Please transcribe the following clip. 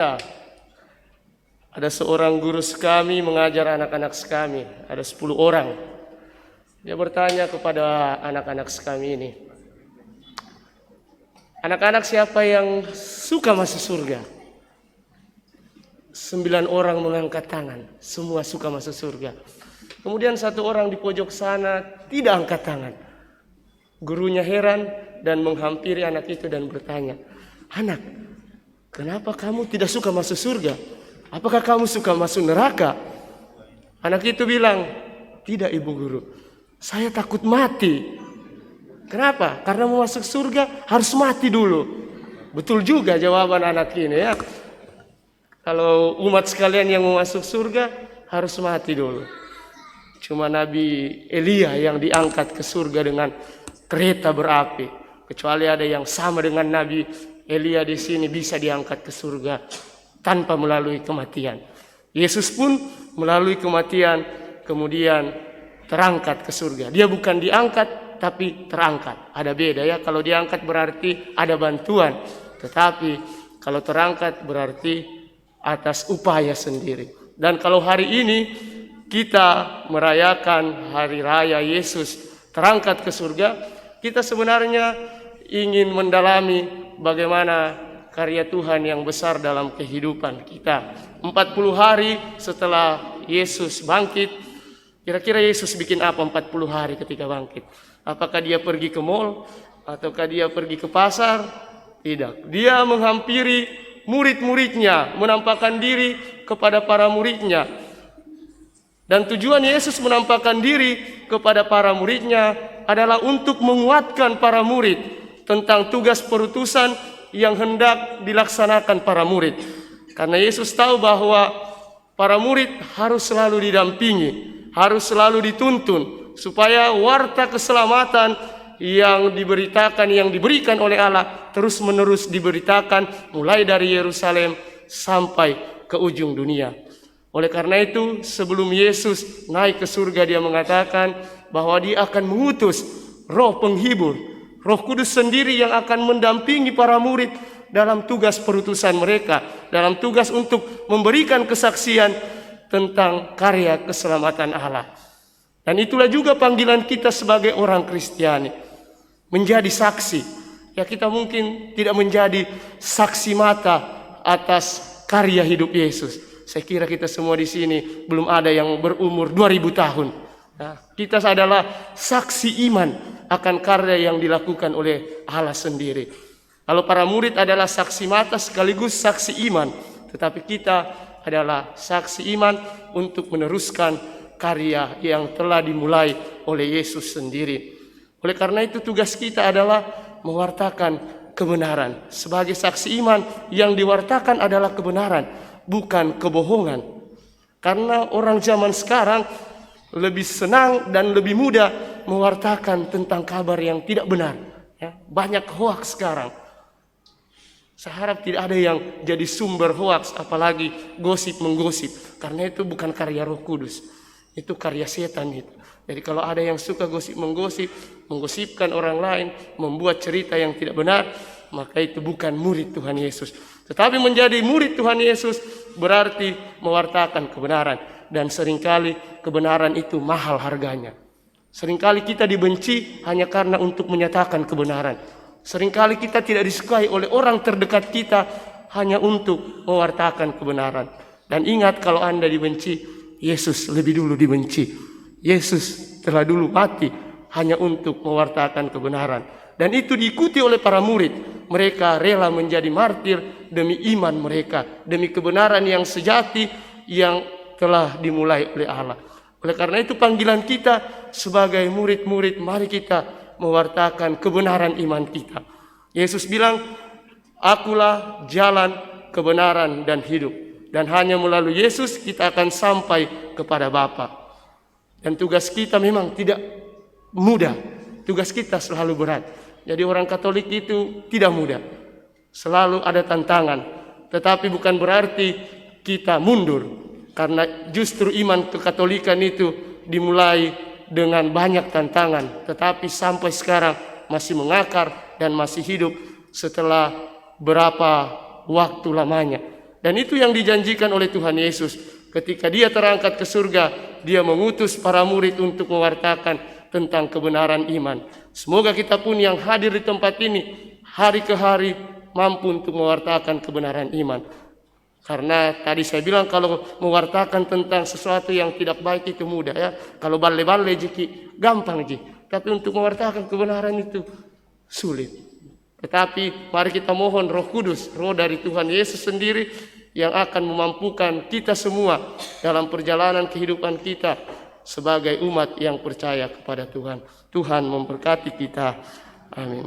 Ya, ada seorang guru kami mengajar anak-anak kami, ada 10 orang. Dia bertanya kepada anak-anak kami ini, anak-anak siapa yang suka masuk surga? 9 orang mengangkat tangan, semua suka masuk surga. Kemudian satu orang di pojok sana tidak angkat tangan. Gurunya heran dan menghampiri anak itu dan bertanya, anak, kenapa kamu tidak suka masuk surga? Apakah kamu suka masuk neraka? Anak itu bilang, tidak ibu guru, saya takut mati. Kenapa? Karena mau masuk surga harus mati dulu. Betul juga jawaban anak ini ya. Kalau umat sekalian yang mau masuk surga harus mati dulu. Cuma Nabi Elia yang diangkat ke surga dengan kereta berapi. Kecuali ada yang sama dengan Nabi Elia di sini bisa diangkat ke surga tanpa melalui kematian. Yesus pun melalui kematian kemudian terangkat ke surga. Dia bukan diangkat tapi terangkat. Ada beda ya. Kalau diangkat berarti ada bantuan. Tetapi kalau terangkat berarti atas upaya sendiri. Dan kalau hari ini kita merayakan hari raya Yesus terangkat ke surga, kita sebenarnya ingin mendalami bagaimana karya Tuhan yang besar dalam kehidupan kita. 40 hari setelah Yesus bangkit, kira-kira Yesus bikin apa 40 hari ketika bangkit? Apakah dia pergi ke mall? Ataukah dia pergi ke pasar? Tidak. Dia menghampiri murid-muridnya, menampakkan diri kepada para muridnya. Dan tujuan Yesus menampakkan diri kepada para muridnya adalah untuk menguatkan para murid tentang tugas perutusan yang hendak dilaksanakan para murid. Karena Yesus tahu bahwa para murid harus selalu didampingi, harus selalu dituntun supaya warta keselamatan yang diberitakan, yang diberikan oleh Allah terus-menerus diberitakan mulai dari Yerusalem sampai ke ujung dunia. Oleh karena itu, sebelum Yesus naik ke surga, dia mengatakan bahwa dia akan mengutus roh penghibur, Roh Kudus sendiri yang akan mendampingi para murid dalam tugas perutusan mereka, dalam tugas untuk memberikan kesaksian tentang karya keselamatan Allah. Dan itulah juga panggilan kita sebagai orang Kristiani, menjadi saksi. Ya, kita mungkin tidak menjadi saksi mata atas karya hidup Yesus. Saya kira kita semua di sini belum ada yang berumur 2000 tahun. Nah, kita adalah saksi iman akan karya yang dilakukan oleh Allah sendiri. Kalau para murid adalah saksi mata sekaligus saksi iman, tetapi kita adalah saksi iman untuk meneruskan karya yang telah dimulai oleh Yesus sendiri. Oleh karena itu tugas kita adalah mewartakan kebenaran. Sebagai saksi iman yang diwartakan adalah kebenaran, bukan kebohongan. Karena orang zaman sekarang lebih senang dan lebih mudah mewartakan tentang kabar yang tidak benar. Ya, banyak hoaks sekarang. Saya harap tidak ada yang jadi sumber hoaks, apalagi gosip menggosip. Karena itu bukan karya Roh Kudus. Itu karya setan itu. Jadi kalau ada yang suka gosip menggosip, menggosipkan orang lain, membuat cerita yang tidak benar, maka itu bukan murid Tuhan Yesus. Tetapi menjadi murid Tuhan Yesus berarti mewartakan kebenaran. Dan seringkali kebenaran itu mahal harganya. Seringkali kita dibenci hanya karena untuk menyatakan kebenaran. Seringkali kita tidak disukai oleh orang terdekat kita hanya untuk mewartakan kebenaran. Dan ingat, kalau Anda dibenci, Yesus lebih dulu dibenci. Yesus telah dulu mati hanya untuk mewartakan kebenaran. Dan itu diikuti oleh para murid. Mereka rela menjadi martir demi iman mereka, demi kebenaran yang sejati yang telah dimulai oleh Allah. Oleh karena itu panggilan kita sebagai murid-murid, mari kita mewartakan kebenaran iman kita. Yesus bilang, akulah jalan, kebenaran, dan hidup. Dan hanya melalui Yesus kita akan sampai kepada Bapa. Dan tugas kita memang tidak mudah. Tugas kita selalu berat. Jadi orang Katolik itu tidak mudah. Selalu ada tantangan. Tetapi bukan berarti kita mundur. Karena justru iman kekatolikan itu dimulai dengan banyak tantangan. Tetapi sampai sekarang masih mengakar dan masih hidup setelah berapa waktu lamanya. Dan itu yang dijanjikan oleh Tuhan Yesus. Ketika dia terangkat ke surga, dia mengutus para murid untuk mewartakan tentang kebenaran iman. Semoga kita pun yang hadir di tempat ini, hari ke hari mampu untuk mewartakan kebenaran iman. Karena tadi saya bilang kalau mewartakan tentang sesuatu yang tidak baik itu mudah ya. Kalau balle-balle jiki gampang ji. Tapi untuk mewartakan kebenaran itu sulit. Tetapi mari kita mohon Roh Kudus, Roh dari Tuhan Yesus sendiri yang akan memampukan kita semua dalam perjalanan kehidupan kita sebagai umat yang percaya kepada Tuhan. Tuhan memberkati kita. Amin.